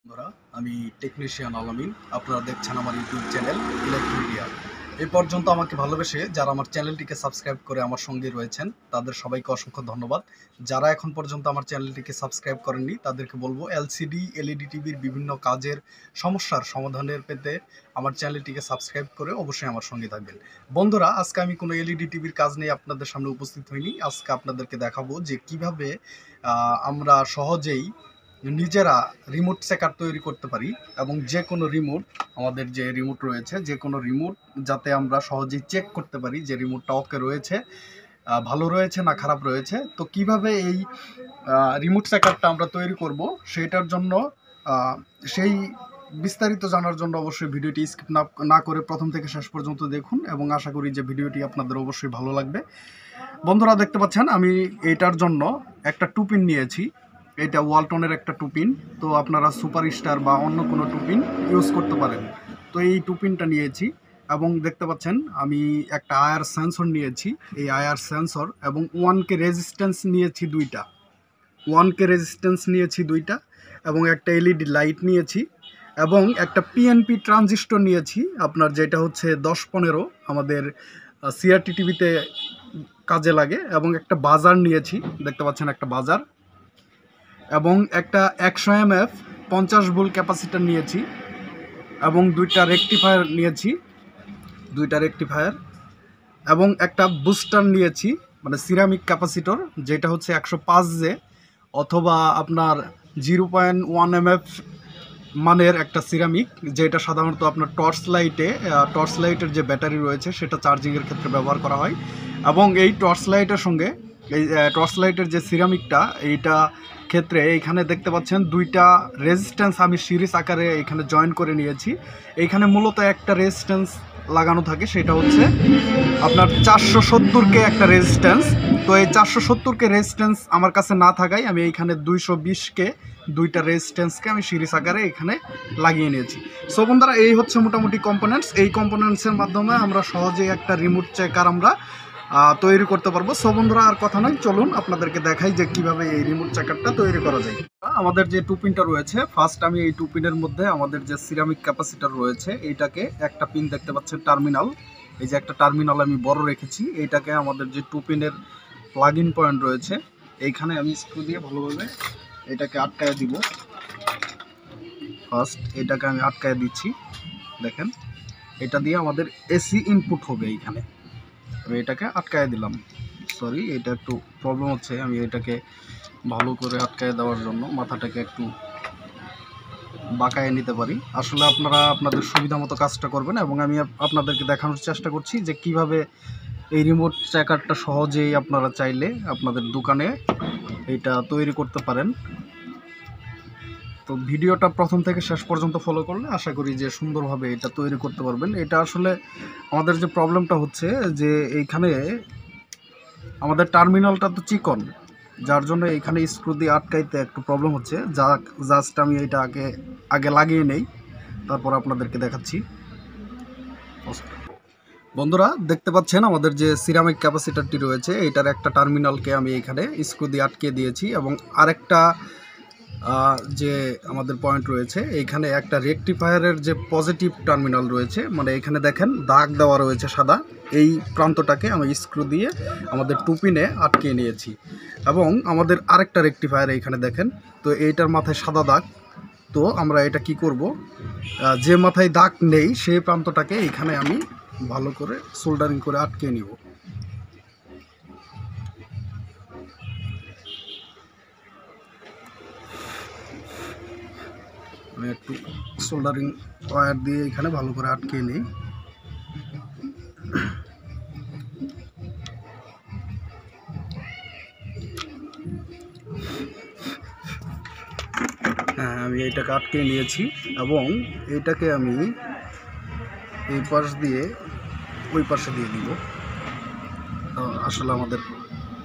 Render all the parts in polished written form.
বন্ধুরা, আমি টেকনিশিয়ান আলামিন। আপনারা দেখছেন আমার ইউটিউব চ্যানেল ইলেকট্রোডিয়া। এই পর্যন্ত আমাকে ভালোবেসে যারা আমার চ্যানেলটিকে সাবস্ক্রাইব করে আমার সঙ্গে রয়েছেন তাদের সবাইকে অসংখ্য ধন্যবাদ। যারা এখন পর্যন্ত আমার চ্যানেলটিকে সাবস্ক্রাইব করেননি তাদেরকে বলবো এলসিডি এলইডি টিভির বিভিন্ন কাজের সমস্যার সমাধানের পেতে আমার চ্যানেলটিকে সাবস্ক্রাইব করে অবশ্যই আমার সঙ্গে থাকবেন। বন্ধুরা, আজকে আমি কোনো এলইডি টিভির কাজ নিয়ে আপনাদের সামনে উপস্থিত হইনি। আজকে আপনাদেরকে দেখাবো যে কিভাবে আমরা সহজেই নিজেরা রিমোট চেকার তৈরি করতে পারি এবং যে কোনো রিমোট, আমাদের যে রিমোট রয়েছে যে কোনো রিমোট যাতে আমরা সহজেই চেক করতে পারি যে রিমোটটা ওকে রয়েছে, ভালো রয়েছে না খারাপ রয়েছে। তো কিভাবে এই রিমোট চেকারটা আমরা তৈরি করব সেটার জন্য সেই বিস্তারিত জানার জন্য অবশ্যই ভিডিওটি স্কিপ না করে প্রথম থেকে শেষ পর্যন্ত দেখুন এবং আশা করি যে ভিডিওটি আপনাদের অবশ্যই ভালো লাগবে। বন্ধুরা, দেখতে পাচ্ছেন আমি এটার জন্য একটা টুপিন নিয়েছি। এটা ওয়ালটনের একটা টুপিন। তো আপনারা সুপার স্টার বা অন্য কোনো টুপিন ইউজ করতে পারেন। তো এই টুপিনটা নিয়েছি এবং দেখতে পাচ্ছেন আমি একটা আয়ার সেন্সর নিয়েছি। এই আয়ার সেন্সর এবং 1K রেজিস্ট্যান্স নিয়েছি দুইটা। 1K রেজিস্ট্যান্স নিয়েছি দুইটা এবং একটা এলইডি লাইট নিয়েছি এবং একটা পিএনপি ট্রানজিস্টর নিয়েছি, আপনার যেটা হচ্ছে 10-15 আমাদের সিআরটি টিভিতে কাজে লাগে, এবং একটা বাজার নিয়েছি, দেখতে পাচ্ছেন একটা বাজার, এবং একটা 100 mF 50 ভোল্ট ক্যাপাসিটার নিয়েছি এবং দুইটা রেকটিফায়ার এবং একটা বুস্টার নিয়েছি, মানে সিরামিক ক্যাপাসিটর যেটা হচ্ছে 105J অথবা আপনার 0.1 mF মানের একটা সিরামিক, যেটা সাধারণত আপনার টর্চ লাইটের যে ব্যাটারি রয়েছে সেটা চার্জিংয়ের ক্ষেত্রে ব্যবহার করা হয়। এবং এই টর্চ লাইটের সঙ্গে এই টর্চ লাইটের যে সিরামিকটা, এইটা ক্ষেত্রে এইখানে দেখতে পাচ্ছেন দুইটা রেজিস্ট্যান্স আমি সিরিজ আকারে এখানে জয়েন করে নিয়েছি। এইখানে মূলত একটা রেজিস্ট্যান্স লাগানো থাকে, সেটা হচ্ছে আপনার 470K একটা রেজিস্ট্যান্স। তো এই 470K রেজিস্ট্যান্স আমার কাছে না থাকায় আমি এইখানে 220K দুইটা রেজিস্ট্যান্সকে আমি সিরিজ আকারে এখানে লাগিয়ে নিয়েছি। সো বন্ধুরা, এই হচ্ছে মোটামুটি কম্পোনেন্টস। এই কম্পোনেন্টসের মাধ্যমে আমরা সহজেই একটা রিমোট চেকার আমরা তৈরি করতে পারবো। সো বন্ধুরা, আর কথা নয়, চলুন আপনাদেরকে দেখাই যে কিভাবে এই রিমোট চেকারটা তৈরি করা যায়। আমাদের যে টুপিনটা রয়েছে, ফার্স্ট আমি এই টুপিনের মধ্যে আমাদের যে সিরামিক ক্যাপাসিটার রয়েছে এইটাকে একটা পিন দেখতে পাচ্ছেন টার্মিনাল, এই যে একটা টার্মিনাল আমি বড় রেখেছি, এইটাকে আমাদের যে টুপিনের প্লাগ ইন পয়েন্ট রয়েছে এইখানে আমি স্ক্রু দিয়ে ভালোভাবে এটাকে আটকায় দিব। ফার্স্ট এটাকে আমি আটকায় দিচ্ছি, দেখেন এটা দিয়ে আমাদের এসি ইনপুট হবে এইখানে। আমি এটাকে আটকায় দিলাম। সরি, এটা একটু প্রবলেম হচ্ছে, আমি এটাকে ভালো করে আটকায় দেওয়ার জন্য মাথাটাকে একটু বাঁকায় নিতে পারি। আসলে আপনারা আপনাদের সুবিধা মতো কাজটা করবেন এবং আমি আপনাদেরকে দেখানোর চেষ্টা করছি যে কিভাবে এই রিমোট চেকারটা সহজেই আপনারা চাইলে আপনাদের দোকানে এটা তৈরি করতে পারেন। তো ভিডিওটা প্রথম থেকে শেষ পর্যন্ত ফলো করলে আশা করি যে সুন্দরভাবে এটা তৈরি করতে পারবেন। এটা আসলে আমাদের যে প্রবলেমটা হচ্ছে যে এইখানে আমাদের টার্মিনালটা তো চিকন, যার জন্য এইখানে স্ক্রু দিয়ে আটকাইতে একটু প্রবলেম হচ্ছে। জাস্ট আমি এটা আগে লাগিয়ে নেই, তারপর আপনাদেরকে দেখাচ্ছি। বন্ধুরা, দেখতে পাচ্ছেন আমাদের যে সিরামিক ক্যাপাসিটারটি রয়েছে এইটার একটা টার্মিনালকে আমি এখানে স্ক্রু দিয়ে আটকে দিয়েছি এবং আরেকটা যে আমাদের পয়েন্ট রয়েছে এইখানে একটা রেকটিফায়ারের যে পজিটিভ টার্মিনাল রয়েছে, মানে এখানে দেখেন দাগ দেওয়া রয়েছে সাদা, এই প্রান্তটাকে আমি স্ক্রু দিয়ে আমাদের টুপিনে আটকে নিয়েছি। এবং আমাদের আরেকটা রেকটিফায়ার এইখানে দেখেন, তো এইটার মাথায় সাদা দাগ। তো আমরা এটা কি করব, যে মাথায় দাগ নেই সেই প্রান্তটাকে এখানে আমি ভালো করে সোল্ডারিং করে আটকে নিব। আমি একটু সোল্ডারিং ওয়্যার দিয়ে এখানে ভালো করে আটকে নিই। হ্যাঁ, আমি এটাকে আটকে নিয়েছি এবং এইটাকে আমি এই পাশ দিয়ে ওই পাশে দিয়ে দিব। আসলে আমাদের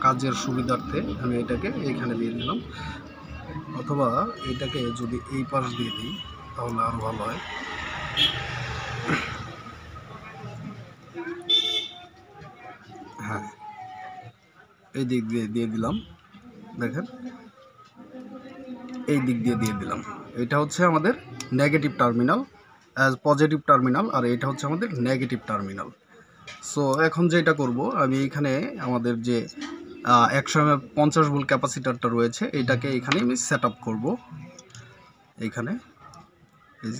কাজের সুবিধার্থে আমি এটাকে এইখানে দিয়ে দিলাম, অথবা এটাকে যদি এই পাশ দিয়ে দিই তাহলে আরও ভালো হয়। হ্যাঁ, এই দিক দিয়ে দিলাম, দেখেন এই দিক দিয়ে দিলাম। এটা হচ্ছে আমাদের নেগেটিভ টার্মিনাল, পজিটিভ টার্মিনাল, আর এটা হচ্ছে আমাদের নেগেটিভ টার্মিনাল। সো এখন যেটা করব, আমি এখানে আমাদের যে 150 ভোল্ট ক্যাপাসিটারটা রয়েছে এটাকে এখানে আমি সেট আপ করবো। এইখানে এই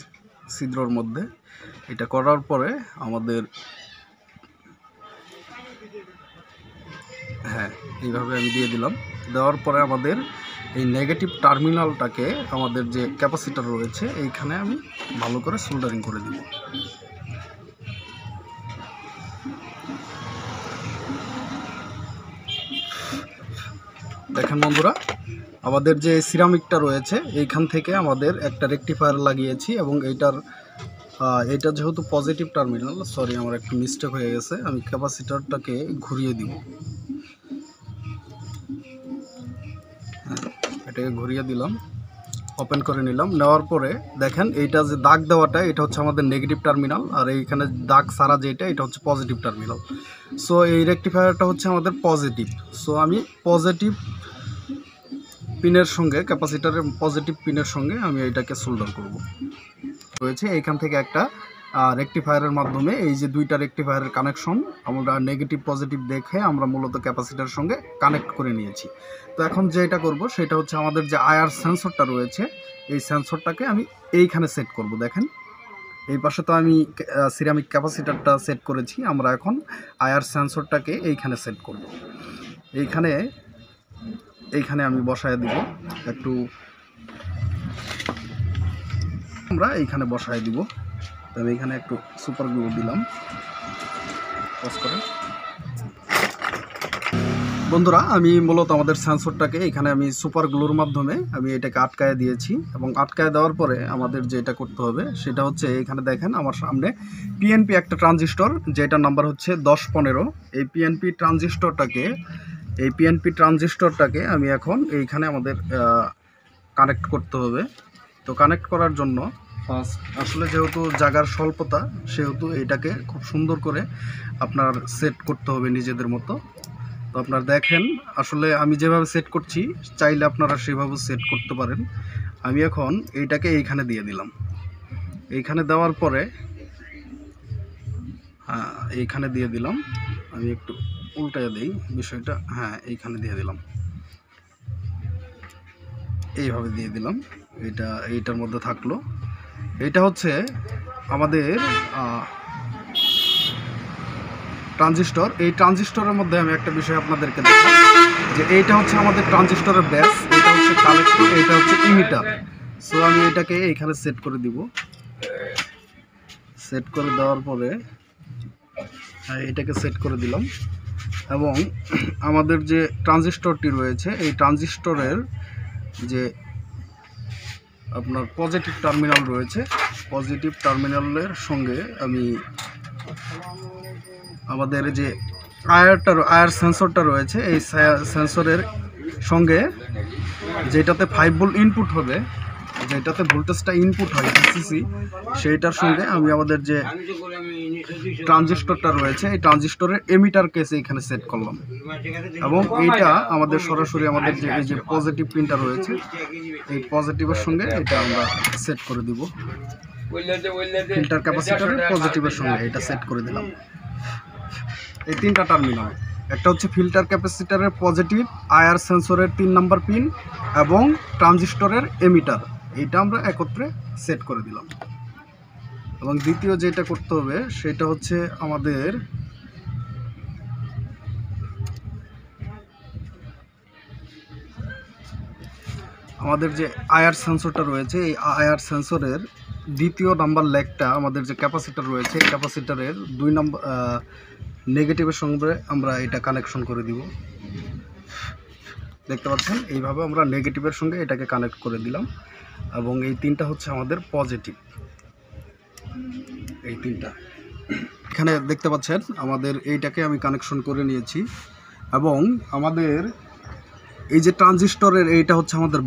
ছিদ্রর মধ্যে এটা করার পরে আমাদের এইভাবে আমি দিয়ে দিলাম। দেওয়ার পরে আমাদের এই নেগেটিভ টার্মিনালটাকে আমাদের যে ক্যাপাসিটার রয়েছে এইখানে আমি ভালো করে সোল্ডারিং করে দিব। দেখেন বন্ধুরা, আমাদের যে সিরামিকটা রয়েছে এইখান থেকে আমাদের একটা রেকটিফায়ার লাগিয়েছি এবং এটা যেহেতু পজিটিভ টার্মিনাল, সরি আমার একটু মিস্টেক হয়ে গেছে, আমি ক্যাপাসিটারটাকে ঘুরিয়ে দিব। এটাকে ঘুরিয়ে দিলাম, ওপেন করে নিলাম। নেওয়ার পরে দেখেন এইটা যে দাগ দেওয়াটা এটা হচ্ছে আমাদের নেগেটিভ টার্মিনাল, আর এইখানে দাগ সারা যেটা এটা হচ্ছে পজিটিভ টার্মিনাল। সো এই রেকটিফায়ারটা হচ্ছে আমাদের পজিটিভ। সো আমি পজিটিভ পিনের সঙ্গে, ক্যাপাসিটারের পজিটিভ পিনের সঙ্গে আমি এটাকে সোল্ডার করব। রয়েছে এইখান থেকে একটা রেকটিফায়ারের মাধ্যমে এই যে দুইটা রেকটিফায়ারের কানেকশন আমরা নেগেটিভ পজিটিভ দেখে আমরা মূলত ক্যাপাসিটারের সঙ্গে কানেক্ট করে নিয়েছি। তো এখন যেটা করব সেটা হচ্ছে আমাদের যে আয়ার সেন্সরটা রয়েছে এই সেন্সরটাকে আমি এইখানে সেট করব। দেখেন এই পাশে তো আমি সিরামিক ক্যাপাসিটারটা সেট করেছি, আমরা এখন আয়ার সেন্সরটাকে এইখানে সেট করব। এইখানে আমি বসায় দিব, একটু আমরা এইখানে বসায় দিব। তবে এখানে একটু সুপার গ্লু দিলাম। পজ করে বন্ধুরা, আমি মূলত আমাদের সেন্সরটাকে এখানে আমি সুপার গ্লুর মাধ্যমে আমি এটাকে আটকায় দিয়েছি এবং আটকায় দেওয়ার পরে আমাদের যেটা করতে হবে সেটা হচ্ছে এখানে দেখেন আমার সামনে পিএনপি একটা ট্রানজিস্টর, যেটার নাম্বার হচ্ছে 1015। এই পিএনপি ট্রানজিস্টরটাকে আমি এখন এইখানে আমাদের কানেক্ট করতে হবে। তো কানেক্ট করার জন্য ফার্স্ট আসলে যেহেতু জায়গার স্বল্পতা সেহেতু এটাকে খুব সুন্দর করে আপনার সেট করতে হবে নিজেদের মতো। তো আপনারা দেখেন আসলে আমি যেভাবে সেট করছি চাইলে আপনারা সেভাবে সেট করতে পারেন। আমি এখন এইটাকে এইখানে দিয়ে দিলাম। এইখানে দেওয়ার পরে এইখানে দিয়ে দিলাম, আমি একটু উল্টায় দিই বিষয়টা, এইখানে দিয়ে দিলাম, এইভাবে দিয়ে দিলাম। এইটার মধ্যে থাকলো। এটা হচ্ছে আমাদের ট্রানজিস্টর। এই ট্রানজিস্টরের মধ্যে আমি একটা বিষয় আপনাদেরকে দেখাই যে এইটা হচ্ছে আমাদের ট্রানজিস্টরের বেস, এটা হচ্ছে কালেক্টর, এটা হচ্ছে ইমিটার। সো আমি এটাকে এইখানে সেট করে দিব। সেট করে দেওয়ার পরে এটাকে সেট করে দিলাম এবং আমাদের যে ট্রানজিস্টরটি রয়েছে এই ট্রানজিস্টরের যে আপনার পজিটিভ টার্মিনাল রয়েছে, পজিটিভ টার্মিনালের সঙ্গে আমি আমাদের যে আয়ার সেন্সরটা রয়েছে এই সেন্সরের সঙ্গে যেটাতে 5 ভোল্ট ইনপুট হবে, যেটাতে ভোল্টেজটা ইনপুট হয় ডিসি, সেইটার সঙ্গে আমি আমাদের যে ট্রানজিস্টরটা রয়েছে এই ট্রানজিস্টরের এমিটার কেসে এখানে সেট করলাম এবং এইটা আমাদের সরাসরি আমাদের যে এই যে পজিটিভ পিনটা রয়েছে এই পজিটিভের সঙ্গে এটা আমরা সেট করে দিব। ফিল্টার ক্যাপাসিটরের পজিটিভের সঙ্গে এটা সেট করে দিলাম। এই তিনটা টার্মিনাল, একটা হচ্ছে ফিল্টার ক্যাপাসিটরের পজিটিভ, আয়ার সেন্সরের 3 নাম্বার পিন এবং ট্রানজিস্টরের এমিটার, এইটা আমরা একত্রে সেট করে দিলাম। এবং দ্বিতীয় যেটা করতে হবে সেটা হচ্ছে আমাদের যে আয়ার সেন্সরটা রয়েছে এই আয়ার সেন্সরের দ্বিতীয় নাম্বার লেগটা আমাদের যে ক্যাপাসিটর রয়েছে এই ক্যাপাসিটরের 2 নাম্বার নেগেটিভের সঙ্গে আমরা এটা কানেকশন করে দিব। দেখতে পাচ্ছেন এইভাবে আমরা নেগেটিভের সঙ্গে এটাকে কানেক্ট করে দিলাম এবং এই তিনটা হচ্ছে আমাদের পজিটিভ। এই তিনটা এখানে দেখতে পাচ্ছেন আমাদের এইটাকে আমি কানেকশন করে নিয়েছি এবং আমাদের এই যে ট্রানজিস্টরের এইটা হচ্ছে আমাদের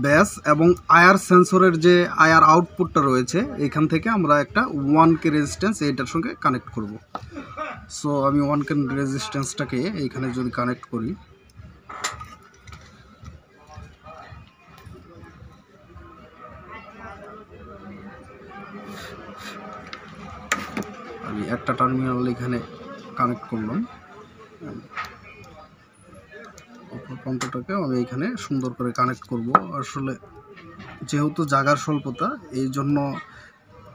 ব্যাস এবং আয়ার সেন্সরের যে আয়ার আউটপুটটা রয়েছে এখান থেকে আমরা একটা 1K রেজিস্ট্যান্স এইটার সঙ্গে কানেক্ট করব। সো আমি 1K রেজিস্ট্যান্সটাকে এইখানে যদি কানেক্ট করি, আমি একটা টার্মিনাল এখানে কানেক্ট করলাম, অপর প্রান্তটাকে আমি এখানে সুন্দর করে কানেক্ট করব। আসলে যেহেতু জায়গার স্বল্পতা, এই জন্য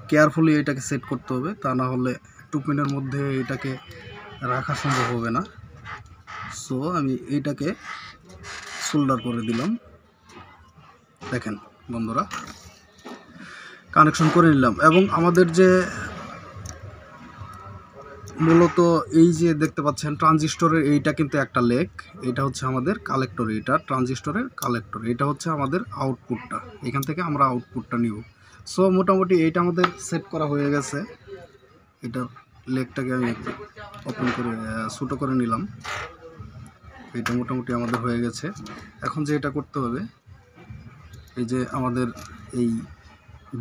কেয়ারফুলি এটাকে সেট করতে হবে, তা না হলে টুপিনের মধ্যে এটাকে রাখা সম্ভব হবে না। সো আমি এইটাকে সোল্ডার করে দিলাম। দেখেন বন্ধুরা, কানেকশন করে নিলাম। এবং আমাদের যে মূলত এই যে দেখতে পাচ্ছেন ট্রানজিস্টরের, এইটা কিন্তু একটা লেগ, এটা হচ্ছে আমাদের কালেক্টর, এটা ট্রানজিস্টরের কালেক্টর, এটা হচ্ছে আমাদের আউটপুটটা, এখান থেকে আমরা আউটপুটটা নিব। সো মোটামুটি এইটা আমাদের সেট করা হয়ে গেছে। এটা লেগটাকে আমি ওপেন করে ছোটো করে নিলাম। এটা মোটামুটি আমাদের হয়ে গেছে। এখন যে এটা করতে হবে, এই যে আমাদের এই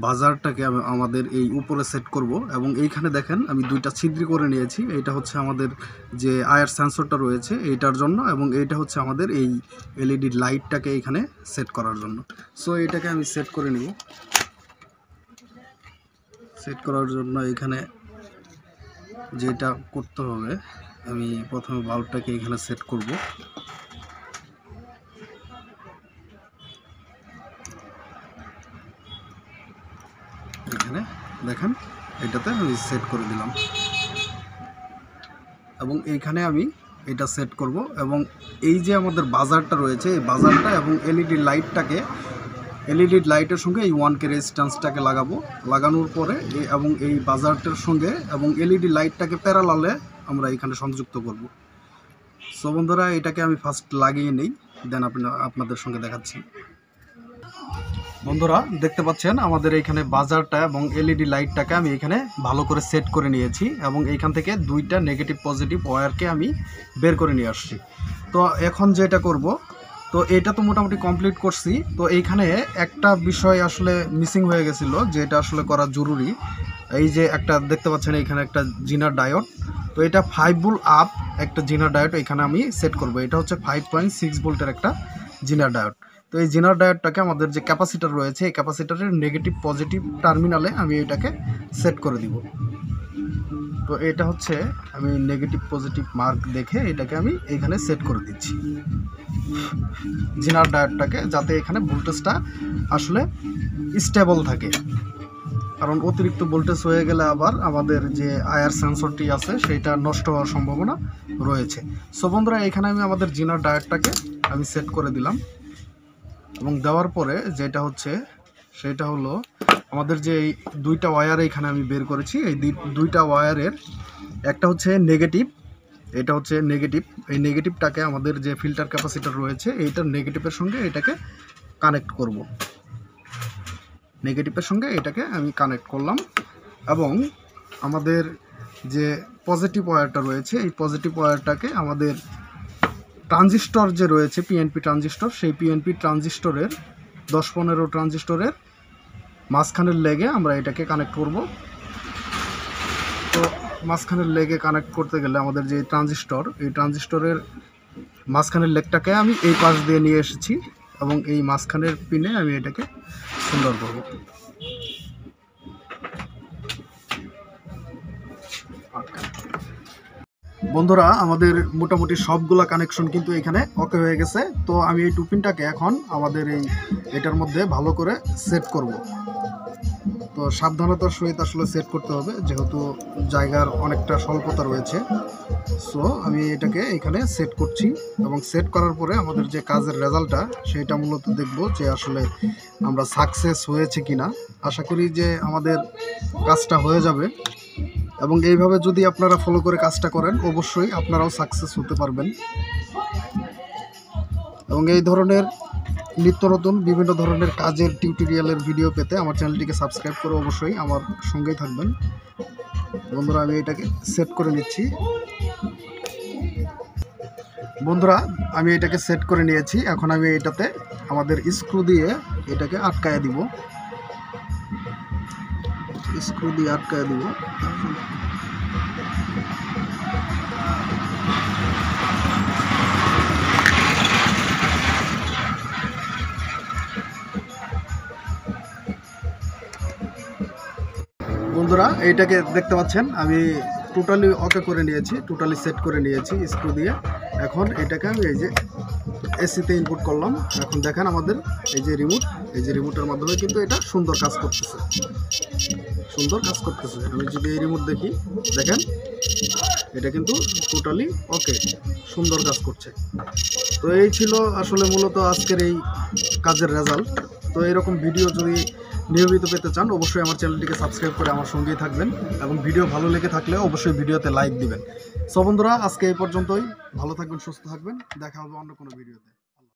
বাজারটাকে আমাদের এই উপরে সেট করব। এবং এইখানে দেখেন আমি দুইটা ছিদ্র করে নিয়েছি। এটা হচ্ছে আমাদের যে আয়ার সেন্সরটা রয়েছে এইটার জন্য, এবং এইটা হচ্ছে আমাদের এই এলইডি লাইটটাকে এখানে সেট করার জন্য। সো এটাকে আমি সেট করে নিব। সেট করার জন্য এখানে যেটা করতে হবে, আমি প্রথমে বাল্বটাকে এখানে সেট করব। এখানে দেখেন এটাতে আমি সেট করে দিলাম, এবং এইখানে আমি এটা সেট করব। এবং এই যে আমাদের বাজারটা রয়েছে, এই বাজারটা এবং এলইডি লাইটটাকে, এলইডি লাইটের সঙ্গে এই 1K রেজিস্ট্যান্সটাকে লাগাবো। লাগানোর পরে এবং এই বাজারটার সঙ্গে এবং এলইডি লাইটটাকে প্যারালালে আমরা এখানে সংযুক্ত করব। সো বন্ধুরা, এটাকে আমি ফার্স্ট লাগিয়ে নেই, দেন আপনাদের সঙ্গে দেখাচ্ছি। বন্ধুরা দেখতে পাচ্ছেন আমাদের এইখানে বাজারটা এবং এলইডি লাইটটাকে আমি এখানে ভালো করে সেট করে নিয়েছি, এবং এইখান থেকে দুইটা নেগেটিভ পজিটিভ ওয়্যারকে আমি বের করে নিয়ে আসছি। তো এখন যেটা করব, তো এটা তো মোটামুটি কমপ্লিট করছি। তো এইখানে একটা বিষয় আসলে মিসিং হয়ে গেছিলো, যেটা আসলে করা জরুরি। এই যে একটা দেখতে পাচ্ছেন এখানে একটা জিনার ডায়োড, তো এটা 5 ভোল্ট আপ একটা জিনার ডায়োড এখানে আমি সেট করব। এটা হচ্ছে 5.6 ভোল্টের একটা জিনার ডায়োড। তো এই জিনার ডায়োডটাকে আমাদের যে ক্যাপাসিটার রয়েছে, এই ক্যাপাসিটারের নেগেটিভ পজিটিভ টার্মিনালে আমি এটাকে সেট করে দিব। তো এটা হচ্ছে আমি নেগেটিভ পজিটিভ মার্ক দেখে এটাকে আমি এখানে সেট করে দিচ্ছি জিনার ডায়োডটাকে, যাতে এখানে ভোল্টেজটা আসলে স্টেবল থাকে। কারণ অতিরিক্ত ভোল্টেজ হয়ে গেলে আবার আমাদের যে আয়ার সেন্সরটি আছে সেটা নষ্ট হওয়ার সম্ভাবনা রয়েছে। সো বন্ধুরা, এখানে আমি আমাদের জিনার ডায়োডটাকে আমি সেট করে দিলাম, এবং দেওয়ার পরে যেটা হচ্ছে সেটা হলো আমাদের যে এই দুইটা ওয়্যার এখানে আমি বের করেছি, এই দুইটা ওয়্যারের একটা হচ্ছে নেগেটিভ, এটা হচ্ছে নেগেটিভ। এই নেগেটিভটাকে আমাদের যে ফিল্টার ক্যাপাসিটার রয়েছে এইটার নেগেটিভের সঙ্গে এটাকে কানেক্ট করব। নেগেটিভের সঙ্গে এটাকে আমি কানেক্ট করলাম, এবং আমাদের যে পজিটিভ ওয়্যারটা রয়েছে এই পজিটিভ ওয়্যারটাকে আমাদের ট্রানজিস্টর যে রয়েছে পিএনপি ট্রানজিস্টর, সেই পিএনপি ট্রানজিস্টরের 10-15 ট্রানজিস্টরের মাঝখানের লেগে আমরা এটাকে কানেক্ট করব। তো মাঝখানের লেগে কানেক্ট করতে গেলে আমাদের যে ট্রানজিস্টর, এই ট্রানজিস্টরের মাঝখানের লেগটাকে আমি এই পাশ দিয়ে নিয়ে এসেছি, এবং এই মাঝখানের পিনে আমি এটাকে সুন্দর করব। বন্ধুরা, আমাদের মোটামুটি সবগুলা কানেকশন কিন্তু এখানে ওকে হয়ে গেছে। তো আমি এই টুপিনটাকে এখন আমাদের এটার মধ্যে ভালো করে সেট করব। তো সাবধানতার সহিত আসলে সেট করতে হবে, যেহেতু জায়গার অনেকটা স্বল্পতা রয়েছে। সো আমি এটাকে এখানে সেট করছি, এবং সেট করার পরে আমাদের যে কাজের রেজাল্টটা সেটা মূলত দেখব যে আসলে আমরা সাকসেস হয়েছে কিনা। আশা করি যে আমাদের কাজটা হয়ে যাবে, এবং এইভাবে যদি আপনারা ফলো করে কাজটা করেন অবশ্যই আপনারাও সাকসেস হতে পারবেন। এবং এই ধরনের নিত্য নতুন বিভিন্ন ধরনের কাজের টিউটোরিয়ালের ভিডিও পেতে আমার চ্যানেলটিকে সাবস্ক্রাইব করে অবশ্যই আমার সঙ্গেই থাকবেন। বন্ধুরা, আমি এটাকে সেট করে নিচ্ছি। বন্ধুরা, আমি এটাকে সেট করে নিয়েছি। এখন আমি এটাতে আমাদের স্ক্রু দিয়ে এটাকে আটকায় দিব, স্ক্রু দিয়ে আটকায় দিব। বন্ধুরা এইটাকে দেখতে পাচ্ছেন আমি টোটালি ওকে করে নিয়েছি, টোটালি সেট করে নিয়েছি স্ক্রু দিয়ে। এখন এটাকে আমি এই যে এসিতে ইনপুট করলাম। এখন দেখেন আমাদের এই যে রিমোটের মাধ্যমে কিন্তু এটা সুন্দর কাজ করতেছে, আমি যদি এই রিমোট দেখি, দেখেন এটা কিন্তু টোটালি ওকে, সুন্দর কাজ করছে। তো এই ছিল আসলে মূলত আজকের এই কাজের রেজাল্ট। তো এরকম ভিডিও যদি নিয়মিত পেতে চান অবশ্যই আমার চ্যানেলটিকে সাবস্ক্রাইব করে আমার সঙ্গেই থাকবেন, এবং ভিডিও ভালো লেগে থাকলে অবশ্যই ভিডিওতে লাইক দিবেন। সো বন্ধুরা আজকে এই পর্যন্তই, ভালো থাকবেন, সুস্থ থাকবেন, দেখা হবে অন্য কোনো ভিডিওতে।